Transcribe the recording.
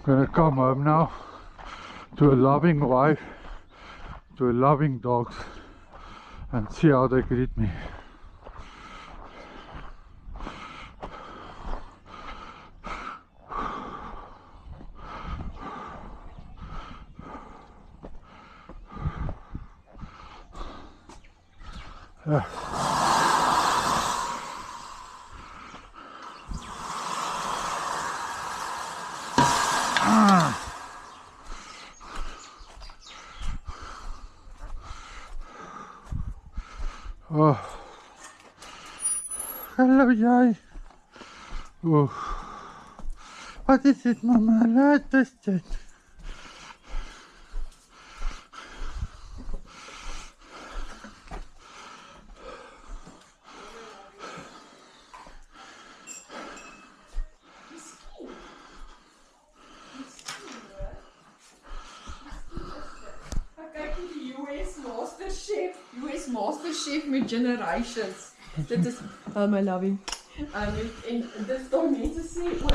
Gonna come home now to a loving wife, to a loving dogs, and see how they greet me. Oh, hello, jij. Oh, wat is dit, mama? Laat is dit. US Masterchef met Generations. Dit is my loving. En dis dan mense sê